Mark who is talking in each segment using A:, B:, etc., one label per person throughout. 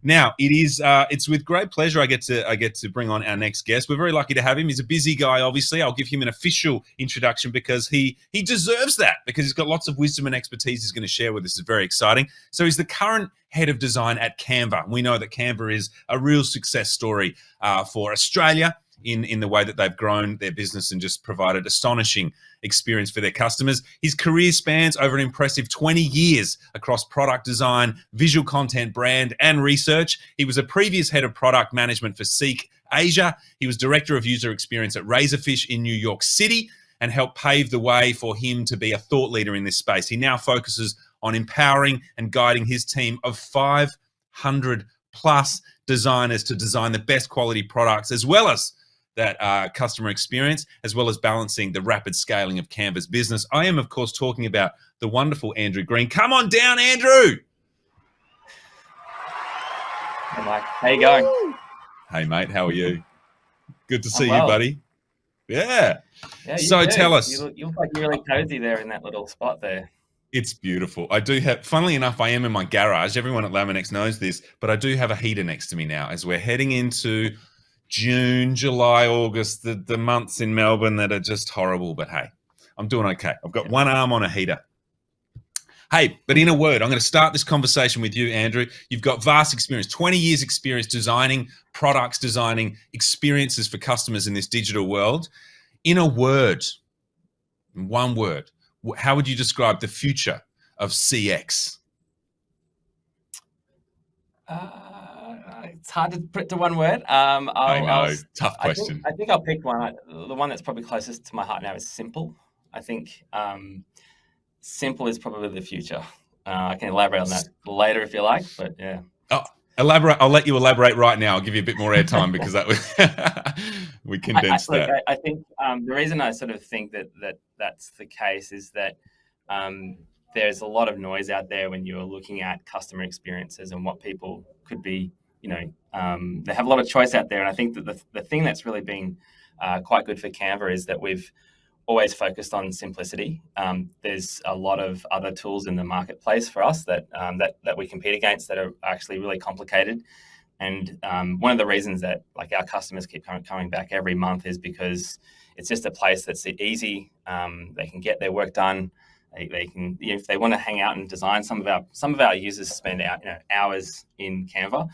A: Now, it's with great pleasure I get to bring on our next guest. We're very lucky to have him. He's a busy guy, obviously. I'll give him an official introduction because he deserves that, because he's got lots of wisdom and expertise he's going to share with us. It's very exciting. So he's the current head of design at Canva. We know that Canva is a real success story for Australia in the way that they've grown their business and just provided astonishing experience for their customers. His career spans over an impressive 20 years across product design, visual content, brand, and research. He was a previous head of product management for Seek Asia. He was director of user experience at Razorfish in New York City and helped pave the way for him to be a thought leader in this space. He now focuses on empowering and guiding his team of 500 plus designers to design the best quality products, as well as that customer experience, as well as balancing the rapid scaling of Canva's business. I am, of course, talking about the wonderful Andrew Green. Come on down, Andrew.
B: Hey, Mike. How you going?
A: Hey, mate. How are you? Good to see you,
B: well.
A: buddy. Yeah.
B: So
A: tell us.
B: You look like you're really cozy there in that little spot there.
A: It's beautiful. I do have, funnily enough, I am in my garage. Everyone at Laminex knows this, but I do have a heater next to me now as we're heading into June, July, August, the months in Melbourne that are just horrible. But hey, I'm doing okay. I've got one arm on a heater. Hey, but in a word, I'm going to start this conversation with you, Andrew. You've got vast experience, 20 years experience designing products, designing experiences for customers in this digital world. In a word, one word, how would you describe the future of CX?
B: It's hard to put it to one word.
A: I know, tough question.
B: I think I'll pick one. The one that's probably closest to my heart now is simple. I think simple is probably the future. I can elaborate on that later if you like, but yeah.
A: Oh, elaborate. I'll let you elaborate right now. I'll give you a bit more airtime because that was we condensed that.
B: I think the reason I sort of think that's the case is that there's a lot of noise out there when you're looking at customer experiences and what people could be. They have a lot of choice out there, and I think that the thing that's really been quite good for Canva is that we've always focused on simplicity. There's a lot of other tools in the marketplace for us that we compete against that are actually really complicated. And one of the reasons that like our customers keep coming back every month is because it's just a place that's easy. They can get their work done. They can, if they want to hang out and design. Some of our users spend hours in Canva,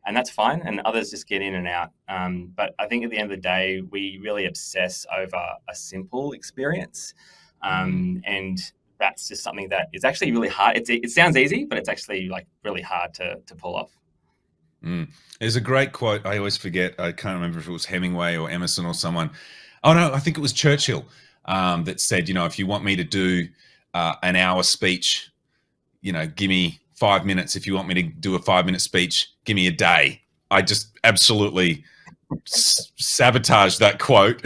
B: and that's fine. And others just get in and out. But I think at the end of the day, we really obsess over a simple experience, and that's just something that is actually really hard. It sounds easy, but it's actually like really hard to pull off.
A: There's a great quote. I always forget. I can't remember if it was Hemingway or Emerson or someone. Oh no, I think it was Churchill that said, if you want me to do an hour speech, give me 5 minutes. If you want me to do a 5-minute speech, give me a day. I just absolutely sabotaged that quote,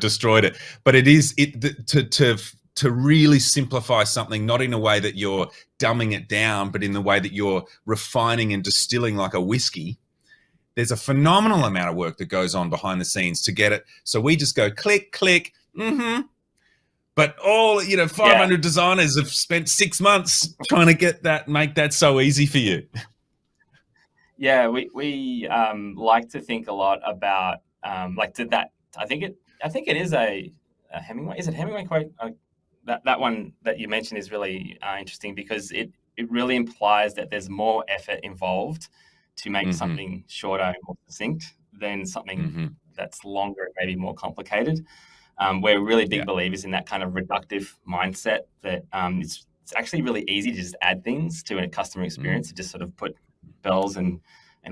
A: destroyed it. But it is to really simplify something, not in a way that you're dumbing it down, but in the way that you're refining and distilling like a whiskey. There's a phenomenal amount of work that goes on behind the scenes to get it. So we just go click, click, But all, 500 designers have spent 6 months trying to make that so easy for you.
B: Yeah, we like to think a lot about I think it is a Hemingway. Is it Hemingway quote? That one that you mentioned is really interesting because it really implies that there's more effort involved to make something shorter and more succinct than something that's longer and maybe more complicated. We're really big believers in that kind of reductive mindset that it's actually really easy to just add things to a customer experience, to just sort of put bells and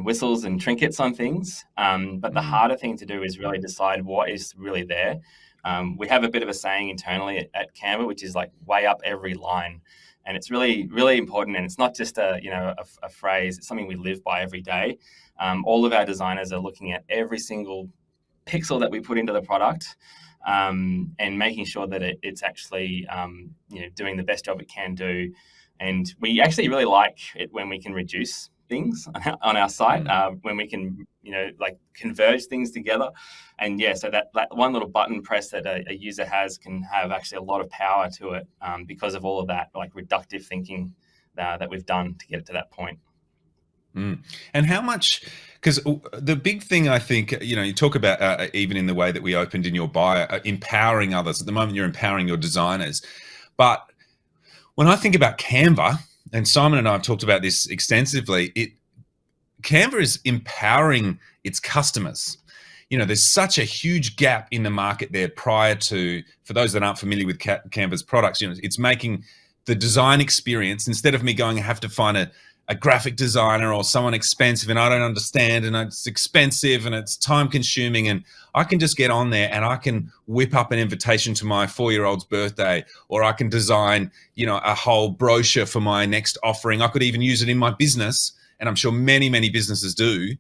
B: whistles and trinkets on things. But the harder thing to do is really decide what is really there. We have a bit of a saying internally at Canva, which is like weigh up every line. And it's really, really important. And it's not just a phrase, it's something we live by every day. All of our designers are looking at every single pixel that we put into the product, and making sure that it's actually doing the best job it can do. And we actually really like it when we can reduce things on our site, when we can converge things together. And so that one little button press that a user has can have actually a lot of power to it, because of all of that like reductive thinking that we've done to get it to that point.
A: And how much, because the big thing I think, you talk about even in the way that we opened in your bio, empowering others. At the moment, you're empowering your designers. But when I think about Canva, and Simon and I have talked about this extensively, Canva is empowering its customers. There's such a huge gap in the market there prior to, for those that aren't familiar with Canva's products, it's making the design experience, instead of me going, I have to find a graphic designer or someone expensive and I don't understand and it's expensive and it's time consuming, and I can just get on there and I can whip up an invitation to my 4-year-old's birthday, or I can design, a whole brochure for my next offering. I could even use it in my business, and I'm sure many, many businesses do.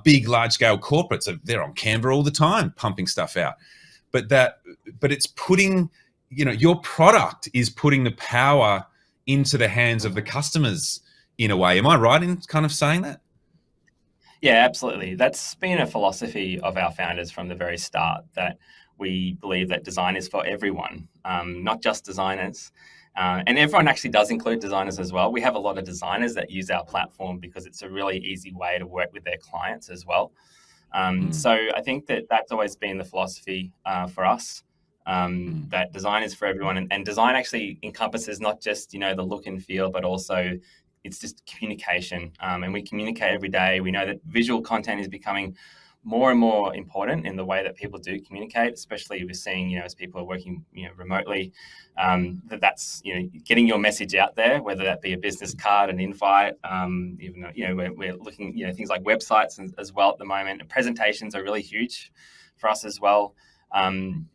A: Big, large-scale corporates, they're on Canva all the time, pumping stuff out. But it's putting, your product is putting the power into the hands of the customers in a way. Am I right in kind of saying that?
B: Yeah, absolutely. That's been a philosophy of our founders from the very start, that we believe that design is for everyone, not just designers. And everyone actually does include designers as well. We have a lot of designers that use our platform because it's a really easy way to work with their clients as well. So I think that that's always been the philosophy for us, that design is for everyone. And design actually encompasses not just, the look and feel, but also it's just communication. And we communicate every day. We know that visual content is becoming more and more important in the way that people do communicate, especially we're seeing, as people are working, remotely, that's, getting your message out there, whether that be a business card, an invite, even though, we're looking, things like websites as well at the moment. And presentations are really huge for us as well.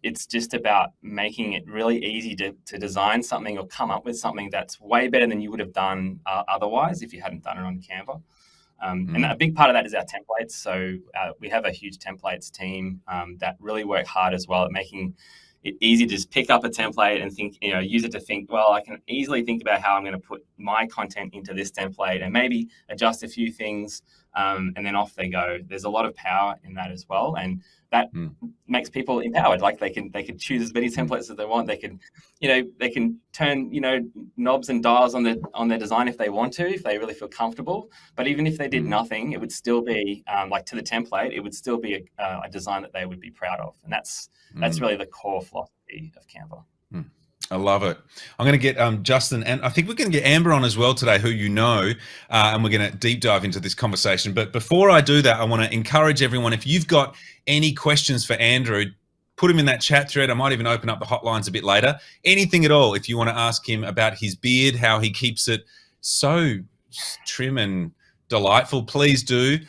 B: It's just about making it really easy to design something or come up with something that's way better than you would have done otherwise if you hadn't done it on Canva. And a big part of that is our templates. So we have a huge templates team that really work hard as well at making it easy to just pick up a template and think, use it to think, well, I can easily think about how I'm going to put my content into this template and maybe adjust a few things, and then off they go. There's a lot of power in that as well. And that makes people empowered. Like they can choose as many templates as they want. They can turn, knobs and dials on their design if they want to, if they really feel comfortable. But even if they did nothing, it would still be like to the template. It would still be a design that they would be proud of. And that's really the core philosophy of Canva.
A: I love it. I'm going to get Justin, and I think we're going to get Amber on as well today, who and we're going to deep dive into this conversation. But before I do that, I want to encourage everyone, if you've got any questions for Andrew, put them in that chat thread. I might even open up the hotlines a bit later. Anything at all, if you want to ask him about his beard, how he keeps it so trim and delightful, please do.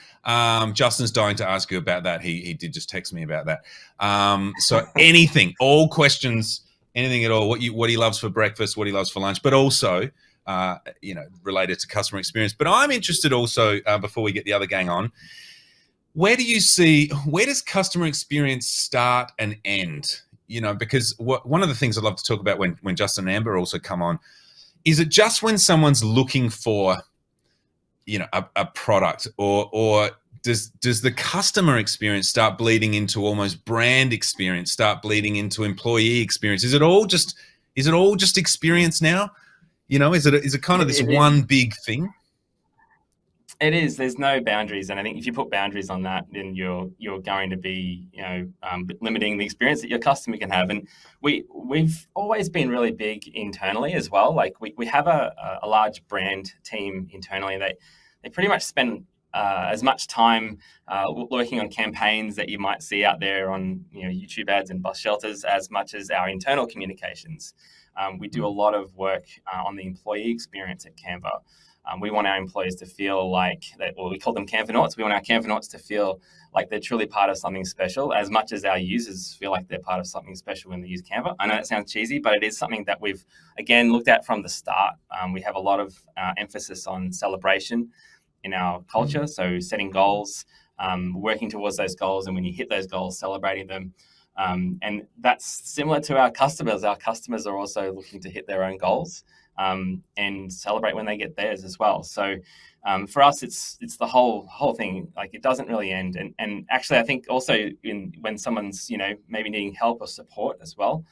A: Justin's dying to ask you about that. He did just text me about that. So anything, all questions, anything at all, what he loves for breakfast, what he loves for lunch, but also, related to customer experience. But I'm interested also, before we get the other gang on, where does customer experience start and end? Because one of the things I'd love to talk about when Justin and Amber also come on, is it just when someone's looking for, a product, or does the customer experience start bleeding into almost brand experience, start bleeding into employee experience? Is it all just experience now? Is it kind of this one big thing?
B: It is. There's no boundaries, and I think if you put boundaries on that, then you're going to be limiting the experience that your customer can have. And we've always been really big internally as well. Like we have a large brand team internally. They pretty much spend as much time working on campaigns that you might see out there on YouTube ads and bus shelters as much as our internal communications. We do a lot of work on the employee experience at Canva. We want our employees to feel like that, well, we call them Canvanauts. We want our Canvanauts to feel like they're truly part of something special, as much as our users feel like they're part of something special when they use Canva. I know that sounds cheesy, but it is something that we've, again, looked at from the start. We have a lot of emphasis on celebration in our culture. So setting goals, working towards those goals, and when you hit those goals, celebrating them. And that's similar to our customers. Our customers are also looking to hit their own goals and celebrate when they get theirs as well. So for us, it's the whole thing. Like, it doesn't really end. And actually, I think also when someone's maybe needing help or support as well,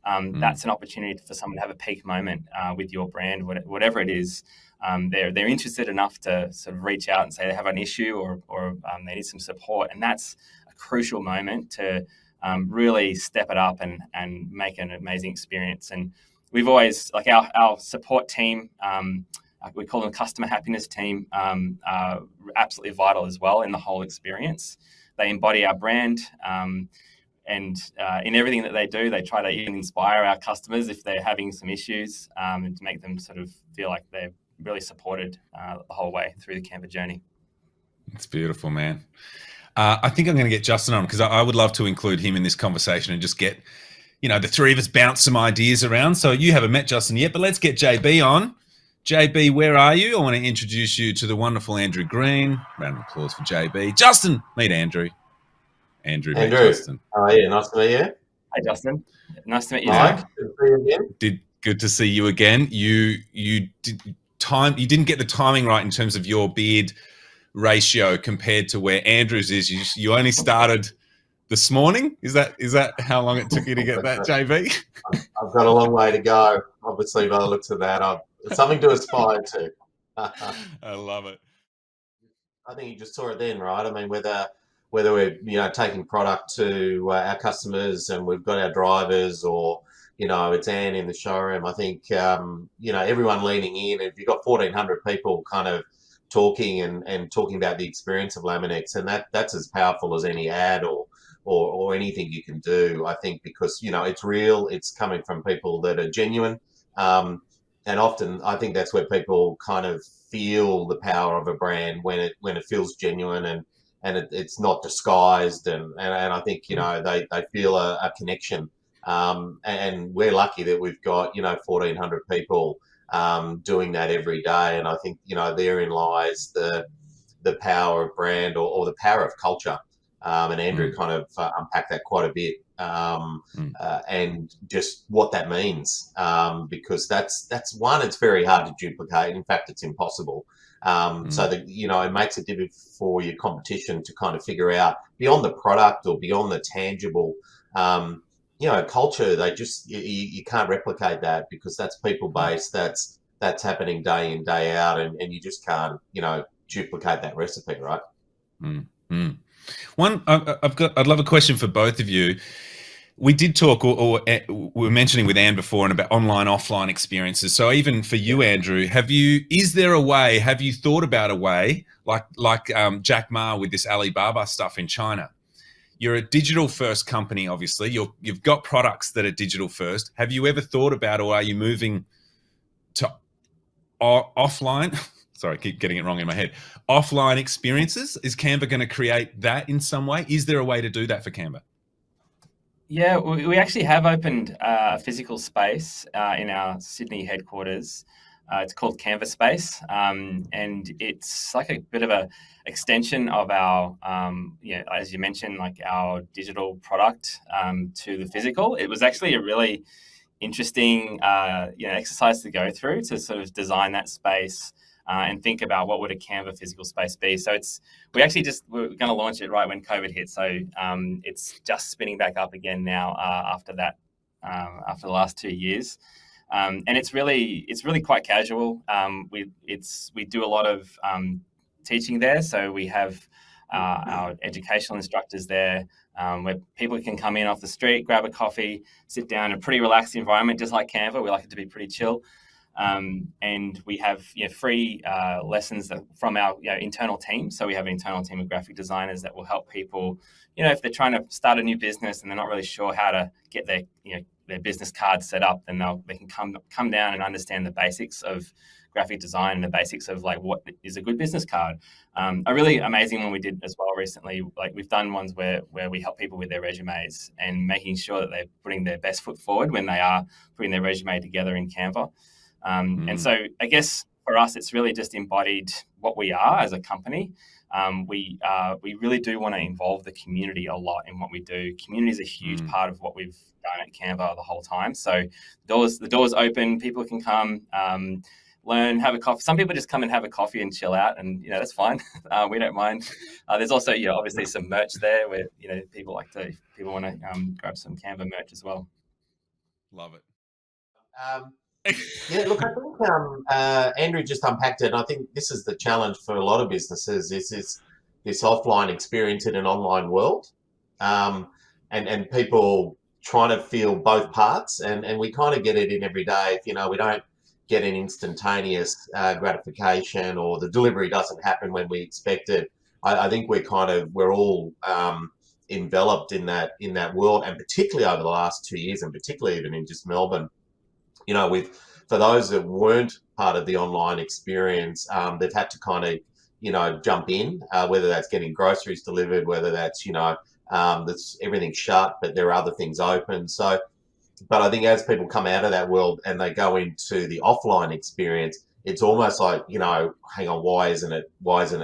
B: that's an opportunity for someone to have a peak moment with your brand, whatever it is. they're interested enough to sort of reach out and say they have an issue or they need some support, and that's a crucial moment to really step it up and make an amazing experience. And we've always, like our support team, we call them customer happiness team, are absolutely vital as well in the whole experience. They embody our brand, and in everything that they do, they try to even inspire our customers if they're having some issues, and to make them sort of feel like they're really supported the whole way through the Canva journey.
A: It's beautiful, man. I think I'm going to get Justin on because I would love to include him in this conversation and just get, the three of us bounce some ideas around. So you haven't met Justin yet, but let's get JB on. JB, where are you? I want to introduce you to the wonderful Andrew Green. Round of applause for JB. Justin, meet Andrew. Andrew, meet Justin.
C: How are you? Nice to meet you.
B: Hi, Justin. Nice to meet you,
C: Mike.
B: Zach.
C: Good to see you again.
A: Good to see you again. You didn't get the timing right in terms of your beard ratio compared to where Andrew's is. You only started this morning. Is that how long it took you to get that, JB?
C: I've got a long way to go. Obviously, by the looks of that, it's something to aspire to.
A: I love it.
C: I think you just saw it then, right? I mean, whether we're taking product to our customers and we've got our drivers, or it's Anne in the showroom. I think everyone leaning in. If you've got 1,400 people kind of talking and talking about the experience of Laminex, and that's as powerful as any ad or anything you can do, I think, because it's real, it's coming from people that are genuine, and often I think that's where people kind of feel the power of a brand when it feels genuine and it's not disguised, and I think they feel a connection, and we're lucky that we've got 1,400 people doing that every day, and I think therein lies the power of brand or the power of culture, and Andrew kind of unpacked that quite a bit, and just what that means, because that's one, it's very hard to duplicate. In fact, it's impossible. So that it makes it difficult for your competition to kind of figure out beyond the product or beyond the tangible. Culture, you can't replicate that because that's people based. That's happening day in, day out, and you just can't duplicate that recipe, right?
A: I'd love a question for both of you. We did talk, or we were mentioning with Anne before, and about online, offline experiences. So even for you, Andrew, have you thought about a way like Jack Ma with this Alibaba stuff in China? You're a digital first company, obviously. You've got products that are digital first. Have you ever thought about, or are you moving to offline? Sorry, I keep getting it wrong in my head. Offline experiences? Is Canva going to create that in some way? Is there a way to do that for Canva?
B: Yeah, we actually have opened a physical space in our Sydney headquarters. It's called Canva Space, and it's like a bit of a extension of our, as you mentioned, like our digital product to the physical. It was actually a really interesting, exercise to go through to sort of design that space and think about what would a Canva physical space be. So we're going to launch it right when COVID hit. So it's just spinning back up again now after that, after the last 2 years. And it's really quite casual. We do a lot of teaching there. So we have our educational instructors there, where people can come in off the street, grab a coffee, sit down in a pretty relaxed environment, just like Canva. We like it to be pretty chill. And we have free lessons from our internal team. So we have an internal team of graphic designers that will help people, if they're trying to start a new business and they're not really sure how to get their business card set up, then they can come down and understand the basics of graphic design and the basics of like what is a good business card. A really amazing one we did as well recently, like we've done ones where we help people with their resumes and making sure that they're putting their best foot forward when they are putting their resume together in Canva. And so I guess for us, it's really just embodied what we are as a company. We really do want to involve the community a lot in what we do. Community is a huge part of what we've done at Canva the whole time. So the doors open, people can come, learn, have a coffee. Some people just come and have a coffee and chill out, and that's fine. We don't mind. There's also obviously some merch there where people want to grab some Canva merch as well.
A: Love it.
C: Yeah, look, I think Andrew just unpacked it, and I think this is the challenge for a lot of businesses is this offline experience in an online world, um, and people trying to feel both parts, and we kind of get it in every day. If, we don't get an instantaneous gratification, or the delivery doesn't happen when we expect it. I think we're all enveloped in that world, and particularly over the last 2 years, and particularly even in just Melbourne. With for those that weren't part of the online experience, they've had to kind of, jump in, whether that's getting groceries delivered, whether that's, that's everything shut, but there are other things open. So, but I think as people come out of that world and they go into the offline experience, it's almost like, hang on, why isn't it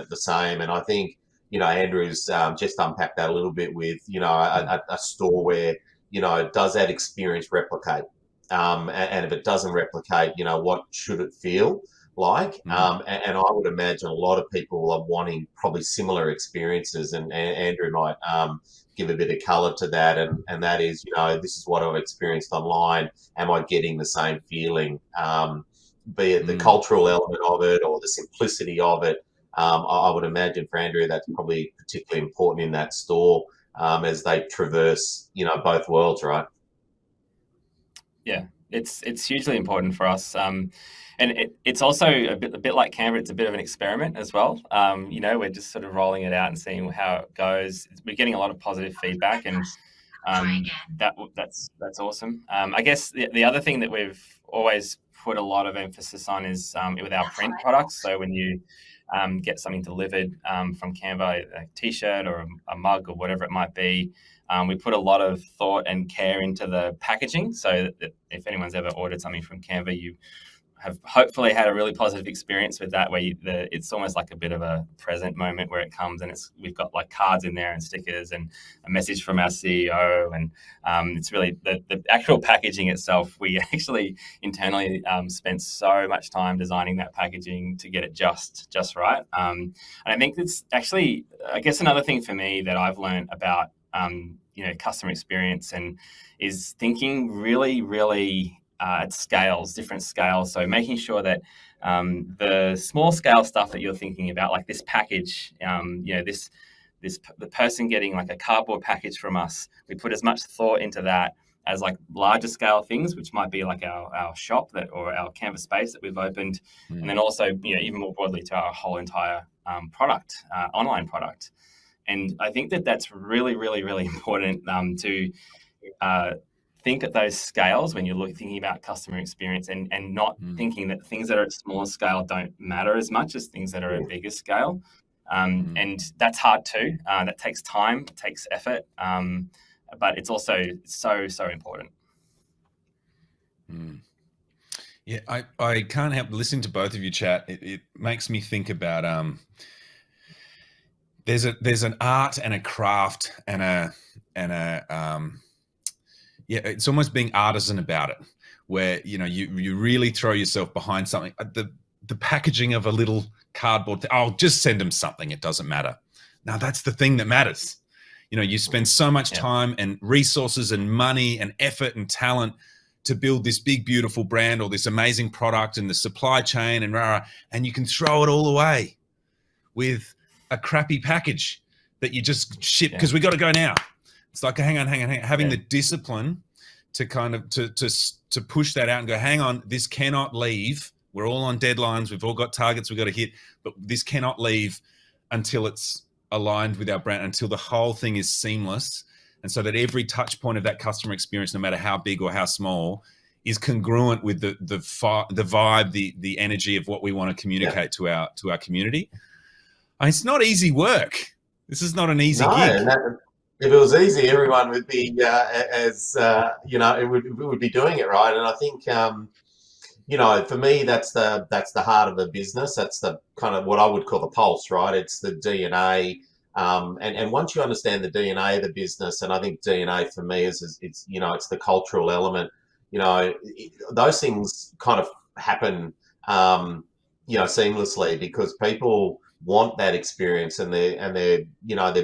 C: the same? And I think, Andrew's just unpacked that a little bit with, a store where, does that experience replicate? And if it doesn't replicate, what should it feel like? And I would imagine a lot of people are wanting probably similar experiences, and Andrew might give a bit of colour to that, and that is, this is what I've experienced online. Am I getting the same feeling? Be it the cultural element of it or the simplicity of it. I would imagine for Andrew that's probably particularly important in that store as they traverse, both worlds, right?
B: Yeah, it's hugely important for us, and it's also a bit like Canva. It's a bit of an experiment as well. We're just sort of rolling it out and seeing how it goes. We're getting a lot of positive feedback, and that's awesome. I guess the other thing that we've always put a lot of emphasis on is with our print products. So when you get something delivered from Canva, a t-shirt or a mug or whatever it might be, we put a lot of thought and care into the packaging, so that if anyone's ever ordered something from Canva, you have hopefully had a really positive experience with that, where it's almost like a bit of a present moment where it comes and we've got like cards in there and stickers and a message from our CEO, and it's really the actual packaging itself. We actually internally spent so much time designing that packaging to get it just right. And I think it's actually, I guess, another thing for me that I've learned about customer experience and is thinking really, really at scales, different scales. So making sure that the small scale stuff that you're thinking about, like this package, the person getting like a cardboard package from us, we put as much thought into that as like larger scale things, which might be like our shop or our Canva space that we've opened, and then also even more broadly to our whole entire product, online product. And I think that's really, really, really important to think at those scales when you're thinking about customer experience, and not thinking that things that are at smaller scale don't matter as much as things that are at bigger scale. And that's hard too. That takes time, it takes effort, but it's also so important.
A: Yeah, I can't help listening to both of you chat. It makes me think about there's an art and a craft and a it's almost being artisan about it, where you really throw yourself behind something. The packaging of a little cardboard thing, I'll just send them something, it doesn't matter. Now that's the thing that matters. You spend so much time and resources and money and effort and talent to build this big beautiful brand or this amazing product, and the supply chain and you can throw it all away with a crappy package that you just ship because we got to go now. It's like, hang on. Having the discipline to kind of to push that out and go, hang on, this cannot leave. We're all on deadlines. We've all got targets we've got to hit, but this cannot leave until it's aligned with our brand, until the whole thing is seamless. And so that every touch point of that customer experience, no matter how big or how small, is congruent with the vibe, the energy of what we want to communicate to our community. It's not easy work. This is not an easy gig.
C: If it was easy, everyone would be it would be doing it, right. And I think for me, that's the heart of the business. That's the kind of what I would call the pulse, right? It's the DNA. And once you understand the DNA of the business, and I think DNA for me is it's the cultural element. Those things kind of happen seamlessly because people want that experience, and they're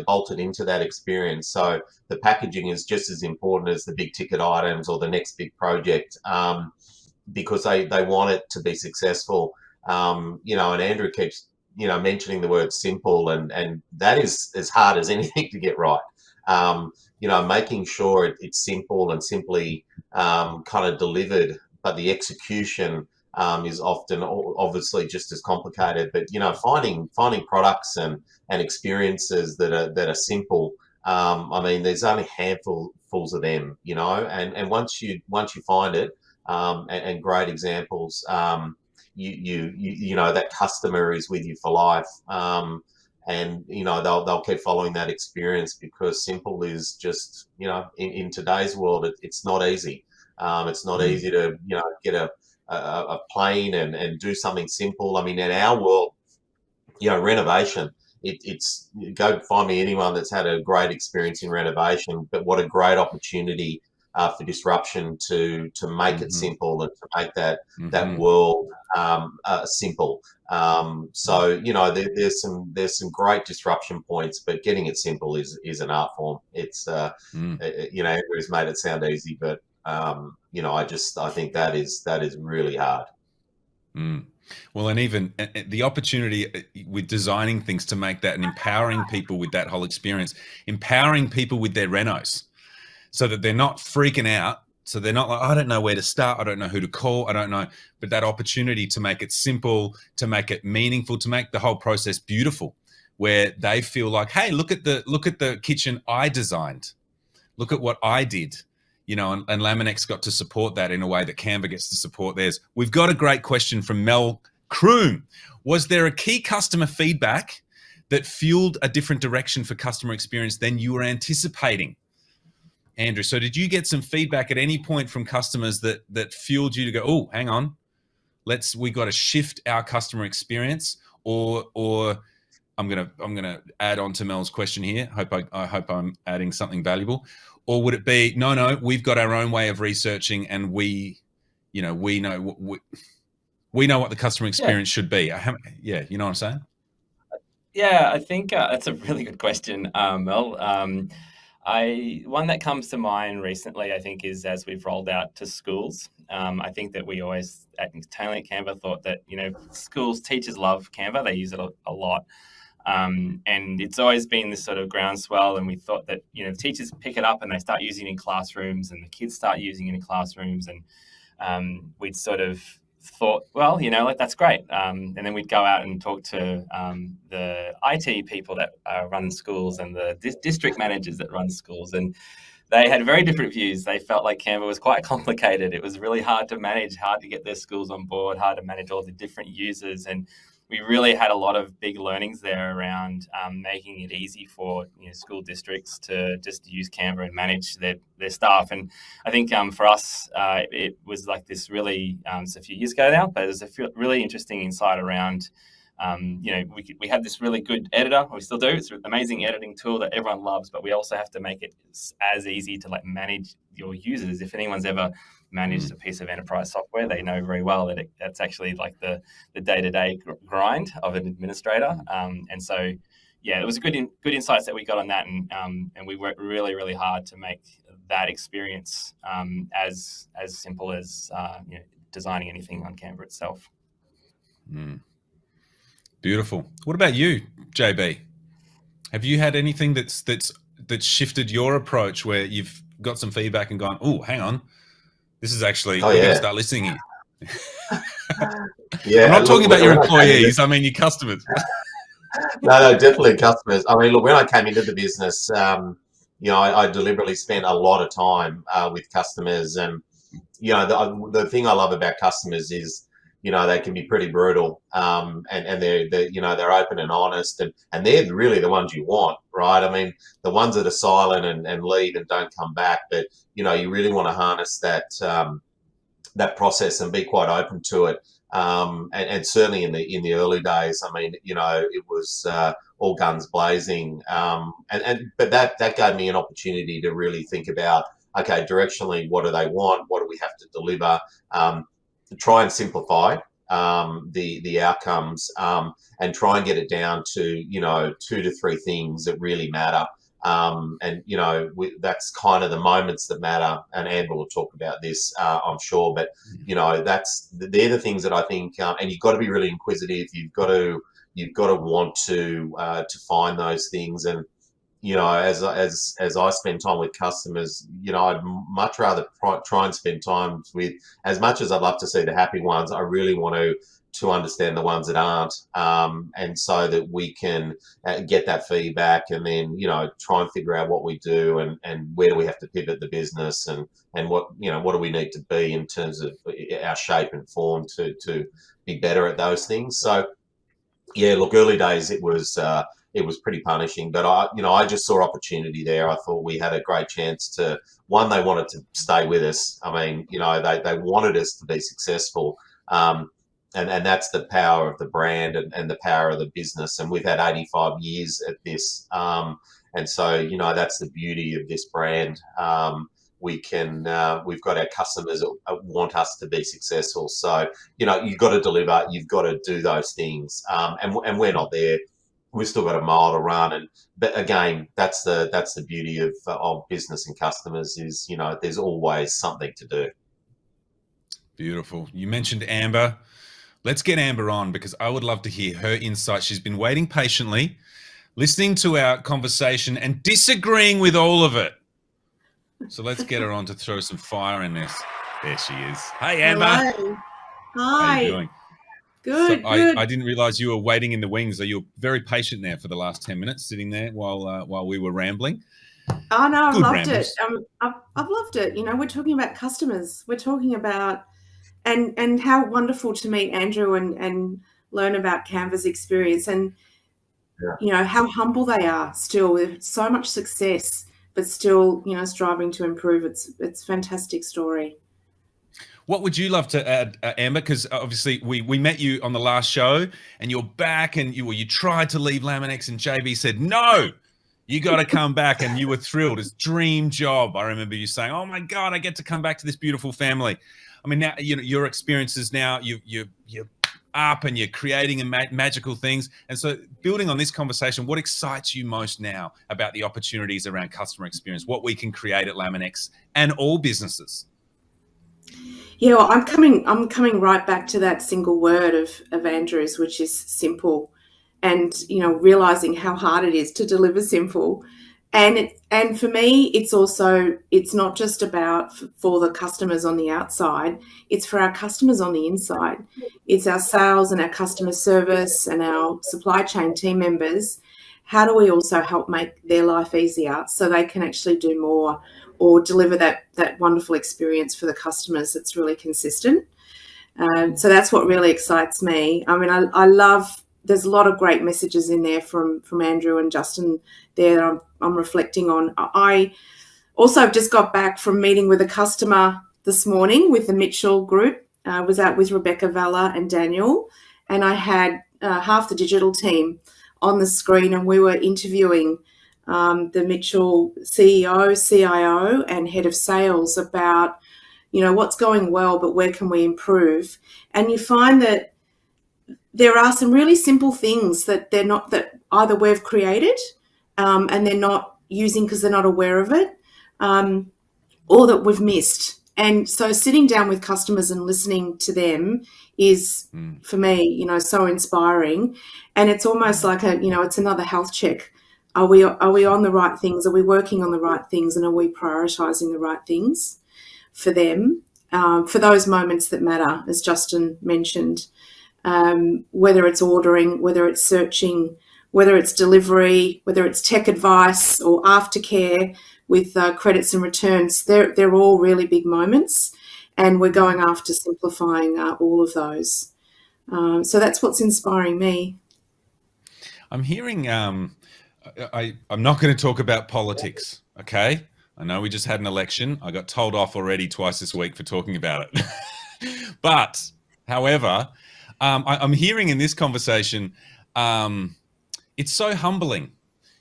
C: bolted into that experience. So the packaging is just as important as the big ticket items or the next big project. because they want it to be successful. You know, and Andrew keeps, you know, mentioning the word simple, and that is as hard as anything to get right. You know, making sure it's simple and simply kind of delivered, but the execution is often obviously just as complicated. But you know, finding products and experiences that are simple. I mean, there's only handfuls of them, you know, and once you find it, and great examples, you know, that customer is with you for life. And you know, they'll keep following that experience, because simple is just, you know, in today's world, it's not easy. It's not easy to, you know, get a plane and do something simple. I mean, in our world, you know, renovation, it's go find me anyone that's had a great experience in renovation, but what a great opportunity for disruption to make it simple and to make that world simple. So you know, there's some great disruption points, but getting it simple is an art form. It's you know, Andrew's made it sound easy, but you know, I think that is really hard.
A: Well, and even the opportunity with designing things to make that and empowering people with that whole experience, empowering people with their renos, so that they're not freaking out. So they're not like, I don't know where to start. I don't know who to call. I don't know. But that opportunity to make it simple, to make it meaningful, to make the whole process beautiful, where they feel like, hey, look at the kitchen I designed. Look at what I did. You know, and Laminex got to support that in a way that Canva gets to support theirs. We've got a great question from Mel Kroon. Was there a key customer feedback that fueled a different direction for customer experience than you were anticipating? Andrew, so did you get some feedback at any point from customers that fueled you to go, oh, hang on, we got to shift our customer experience? Or I'm gonna add on to Mel's question here. I hope I'm adding something valuable. Or would it be, no, we've got our own way of researching, and we know what the customer experience should be? Yeah, you know what I'm saying?
B: Yeah, I think that's a really good question, Mel. One that comes to mind recently, I think, is as we've rolled out to schools. I think that we always at Canva thought that, you know, teachers love Canva. They use it a lot. And it's always been this sort of groundswell, and we thought that, you know, teachers pick it up and they start using it in classrooms, and the kids start using it in classrooms, and we'd sort of thought, well, you know, like, that's great. And then we'd go out and talk to the IT people that run schools and the district managers that run schools, and they had very different views. They felt like Canva was quite complicated. It was really hard to manage, hard to get their schools on board, hard to manage all the different users, and we really had a lot of big learnings there around making it easy for, you know, school districts to just use Canva and manage their staff. And I think for us, it was like this really, it's a few years ago now, but it was a really interesting insight around, you know, we had this really good editor. We still do. It's an amazing editing tool that everyone loves, but we also have to make it as easy to, like, manage your users. If anyone's ever managed a piece of enterprise software, they know very well that that's actually like the day-to-day grind of an administrator. And so, yeah, it was good insights that we got on that, and we worked really, really hard to make that experience as simple as you know, designing anything on Canva itself.
A: Beautiful. What about you, JB? Have you had anything that's shifted your approach, where you've got some feedback and gone, oh, hang on, this is actually, we're going to start listening here?
C: Yeah,
A: I'm not talking about your employees. I mean your customers.
C: No, definitely customers. I mean, look, when I came into the business, you know, I deliberately spent a lot of time with customers, and you know, the thing I love about customers is, you know, they can be pretty brutal, and they're you know, they're open and honest, and they're really the ones you want, right? I mean, the ones that are silent and leave and don't come back, but you know, you really want to harness that that process and be quite open to it. And certainly in the early days, I mean, you know, it was all guns blazing, but that gave me an opportunity to really think about, okay, directionally, what do they want? What do we have to deliver? To try and simplify the outcomes, and try and get it down to, you know, 2 to 3 things that really matter. And that's kind of the moments that matter. And Amber will talk about this, I'm sure. But they're the things that I think. And you've got to be really inquisitive. You've got to want to find those things. And as I spend time with customers, I'd much rather try and spend time with, as much as I'd love to see the happy ones, I really want to understand the ones that aren't, and so that we can get that feedback, and then try and figure out what we do, and where do we have to pivot the business, and what what do we need to be in terms of our shape and form to be better at those things. So yeah, look, early days it was pretty punishing, but I just saw opportunity there. I thought we had a great chance to, one, they wanted to stay with us. I mean, they wanted us to be successful. And that's the power of the brand and the power of the business. And we've had 85 years at this. And so, that's the beauty of this brand. We've got our customers that want us to be successful. So, you've got to deliver, you've got to do those things. And we're not there. We've still got a mile to run. But again, that's the beauty of business and customers is, there's always something to do.
A: Beautiful. You mentioned Amber. Let's get Amber on, because I would love to hear her insights. She's been waiting patiently, listening to our conversation and disagreeing with all of it. So let's get her on to throw some fire in this. There she is. Hey, Amber.
D: Hello. Hi.
A: How you doing?
D: Good,
A: so
D: good.
A: I didn't realize you were waiting in the wings. So you were very patient there for the last 10 minutes, sitting there while we were rambling.
D: Oh, no, I've
A: Good
D: loved
A: rambles.
D: it. I've loved it. We're talking about customers. We're talking about and how wonderful to meet Andrew and learn about Canva's experience, and how humble they are still with so much success, but still striving to improve. It's a fantastic story.
A: What would you love to add, Amber? Because obviously we met you on the last show, and you're back, and you tried to leave Laminex, and JB said no. You got to come back, and you were thrilled. It's dream job. I remember you saying, "Oh my God, I get to come back to this beautiful family." I mean, now your experiences now, you're up and you're creating magical things. And so, building on this conversation, what excites you most now about the opportunities around customer experience? What we can create at Laminex and all businesses?
D: Yeah, well, I'm coming right back to that single word of Andrew's, which is simple, and realizing how hard it is to deliver simple. And for me, it's not just about for the customers on the outside, it's for our customers on the inside. It's our sales and our customer service and our supply chain team members. How do we also help make their life easier so they can actually do more or deliver that wonderful experience for the customers that's really consistent? So that's what really excites me. I mean, I love, there's a lot of great messages in there from Andrew and Justin there that I'm reflecting on. I also have just got back from meeting with a customer this morning with the Mitchell group. I was out with Rebecca Valla and Daniel, and I had half the digital team on the screen, and we were interviewing the Mitchell CEO, CIO, and head of sales about, what's going well, but where can we improve? And you find that there are some really simple things that that either we've created and they're not using because they're not aware of it, or that we've missed. And so sitting down with customers and listening to them is, for me, so inspiring. And it's almost like it's another health check. Are we on the right things? Are we working on the right things? And are we prioritizing the right things for them, for those moments that matter, as Justin mentioned? Whether it's ordering, whether it's searching, whether it's delivery, whether it's tech advice or aftercare with credits and returns, they're all really big moments, and we're going after simplifying all of those. So that's what's inspiring me.
A: I'm hearing, I'm not going to talk about politics, okay? I know we just had an election. I got told off already twice this week for talking about it. But, however, I'm hearing in this conversation, it's so humbling,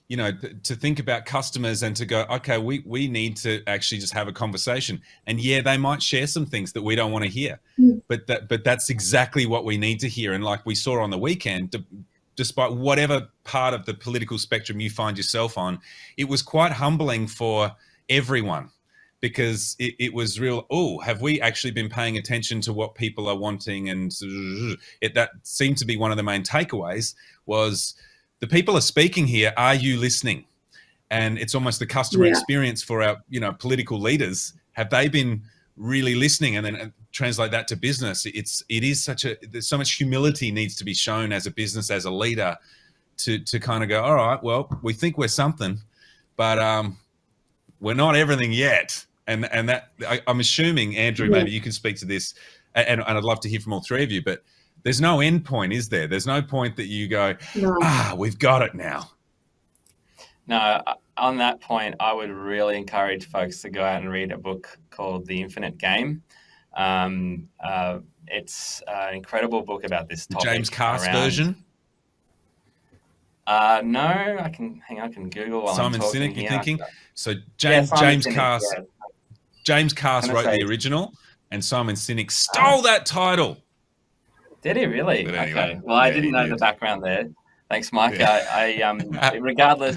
A: to think about customers and to go, okay, we need to actually just have a conversation. And yeah, they might share some things that we don't want to hear, but that's exactly what we need to hear. And like we saw on the weekend, despite whatever part of the political spectrum you find yourself on, it was quite humbling for everyone, because it was real, oh, have we actually been paying attention to what people are wanting? And that seemed to be one of the main takeaways, was the people are speaking here, are you listening? And it's almost the customer experience for our, political leaders. Have they been really listening? And then translate that to business. There's so much humility needs to be shown as a business, as a leader, to kind of go, all right, well, we think we're something, but we're not everything yet. And that, I'm assuming, Andrew, maybe you can speak to this, and I'd love to hear from all three of you, but there's no end point, is there? There's no point that you go, we've got it now.
B: No, on that point, I would really encourage folks to go out and read a book called The Infinite Game. It's an incredible book about this topic.
A: James Cass version?
B: No, I can Google while
A: Simon
B: I'm talking.
A: Sinek, you're thinking? So
B: James
A: Cass.
B: Yeah.
A: James Cass wrote the original, and Simon Sinek stole that title.
B: Did he really?
A: But anyway,
B: okay. Well, I didn't know the background there. Thanks, Mike.
A: Yeah.
B: Regardless,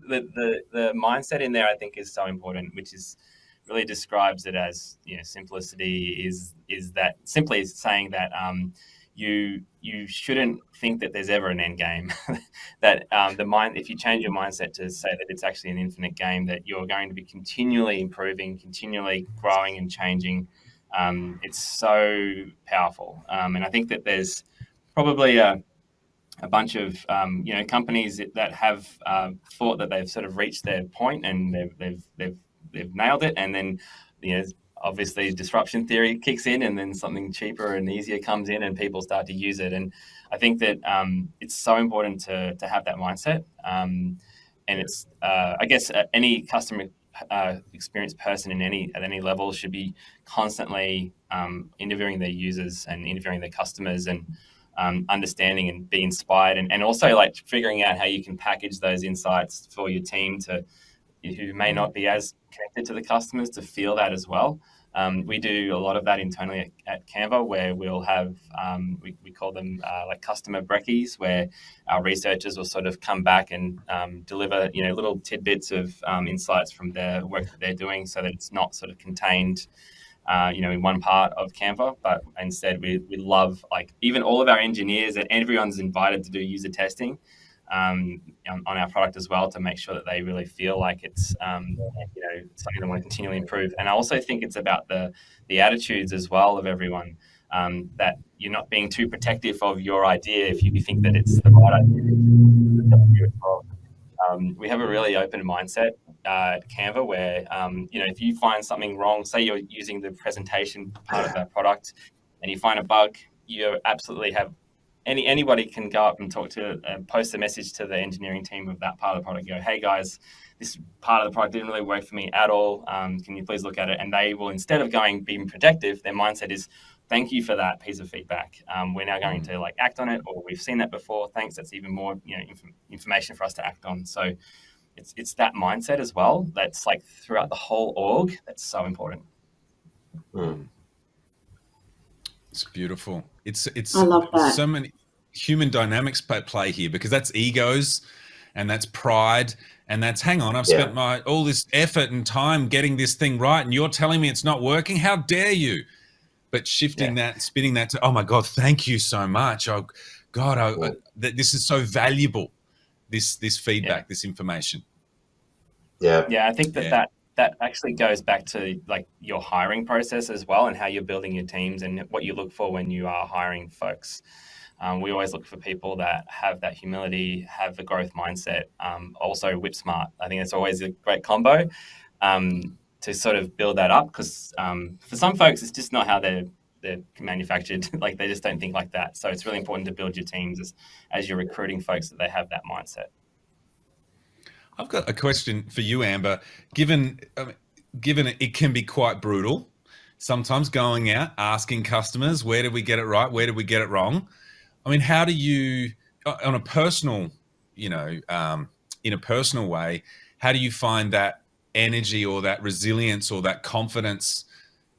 B: the mindset in there, I think, is so important, which is really describes it as, simplicity is that simply saying that you shouldn't think that there's ever an end game. That if you change your mindset to say that it's actually an infinite game, that you're going to be continually improving, continually growing and changing. It's so powerful. And I think that there's probably a bunch of companies that have thought that they've sort of reached their point and they've nailed it, and then obviously disruption theory kicks in, and then something cheaper and easier comes in, and people start to use it. And I think that it's so important to have that mindset. And it's I guess any customer experienced person at any level should be constantly interviewing their users and interviewing their customers, and understanding and be inspired, and also like figuring out how you can package those insights for your team who may not be as connected to the customers to feel that as well. We do a lot of that internally at Canva, where we'll have, we call them like customer brekkies, where our researchers will sort of come back and deliver, little tidbits of insights from their work that they're doing, so that it's not sort of contained, in one part of Canva, but instead we love, like, even all of our engineers, and everyone's invited to do user testing on our product as well, to make sure that they really feel like it's something they want to continually improve. And I also think it's about the attitudes as well of everyone, that you're not being too protective of your idea if you think that it's the right idea. We have a really open mindset at Canva, where if you find something wrong, say you're using the presentation part of our product and you find a bug, you absolutely have anybody can go up and post a message to the engineering team of that part of the product. Go, hey guys, this part of the product didn't really work for me at all. Can you please look at it? And they will, instead of being protective, their mindset is, thank you for that piece of feedback. We're now going to act on it, or we've seen that before. Thanks. That's even more information for us to act on. So it's that mindset as well. That's like throughout the whole org. That's so important.
A: It's beautiful. It's
D: I love that.
A: So many human dynamics play here, because that's egos, and that's pride, and that's, hang on, I've spent all this effort and time getting this thing right, and you're telling me it's not working? How dare you? But shifting that, spinning that to, oh my God, thank you so much. Oh God, this is so valuable. This feedback, this information.
C: Yeah.
B: Yeah, I think that actually goes back to like your hiring process as well, and how you're building your teams and what you look for when you are hiring folks. We always look for people that have that humility, have the growth mindset, also whip smart. I think it's always a great combo to sort of build that up, because for some folks, it's just not how they're manufactured. Like, they just don't think like that. So it's really important to build your teams as you're recruiting folks, that they have that mindset.
A: I've got a question for you, Amber. Given it can be quite brutal, sometimes going out, asking customers, where did we get it right? Where did we get it wrong? I mean, how do you, on a personal, in a personal way, how do you find that energy or that resilience or that confidence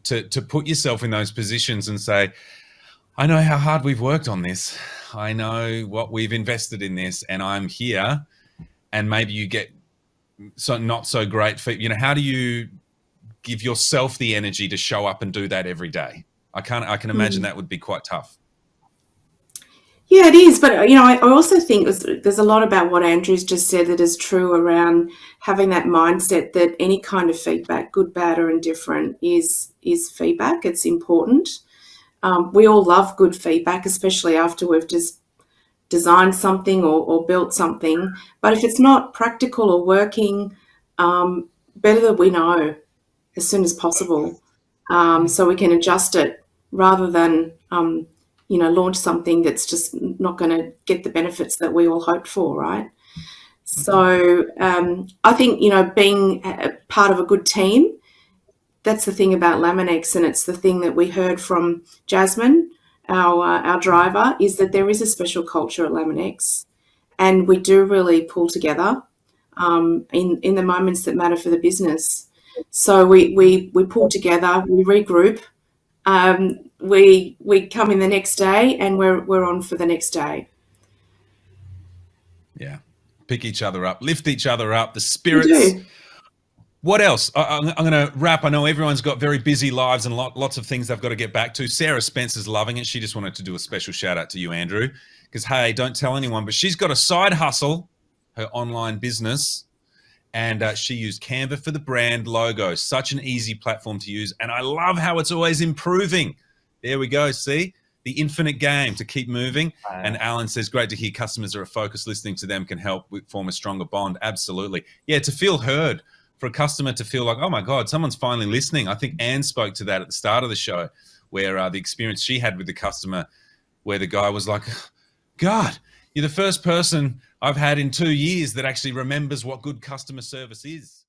A: to put yourself in those positions and say, I know how hard we've worked on this. I know what we've invested in this and I'm here, and maybe you get not so great for, how do you give yourself the energy to show up and do that every day? I can imagine that would be quite tough.
D: Yeah, it is. But, I also think there's a lot about what Andrew's just said that is true around having that mindset that any kind of feedback, good, bad, or indifferent, is feedback. It's important. We all love good feedback, especially after we've just designed something or built something. But if it's not practical or working, better that we know as soon as possible, so we can adjust it rather than launch something that's just not going to get the benefits that we all hoped for, right? So I think, being a part of a good team, that's the thing about Laminex, and it's the thing that we heard from Jasmine, our driver, is that there is a special culture at Laminex, and we do really pull together in the moments that matter for the business. So we pull together, we regroup, we come in the next day, and we're on for the next day.
A: Yeah, pick each other up, lift each other up, the spirits. What else? I'm going to wrap. I know everyone's got very busy lives and lots of things they've got to get back to. Sarah Spencer's loving it. She just wanted to do a special shout out to you, Andrew, because, hey, don't tell anyone, but she's got a side hustle, her online business, and she used Canva for the brand logo. Such an easy platform to use, and I love how it's always improving. There we go. See? The infinite game to keep moving. And Alan says, great to hear customers are focused. Listening to them can help form a stronger bond. Absolutely. Yeah, to feel heard. For a customer to feel like, oh my God, someone's finally listening. I think Anne spoke to that at the start of the show, where the experience she had with the customer, where the guy was like, God, you're the first person I've had in 2 years that actually remembers what good customer service is.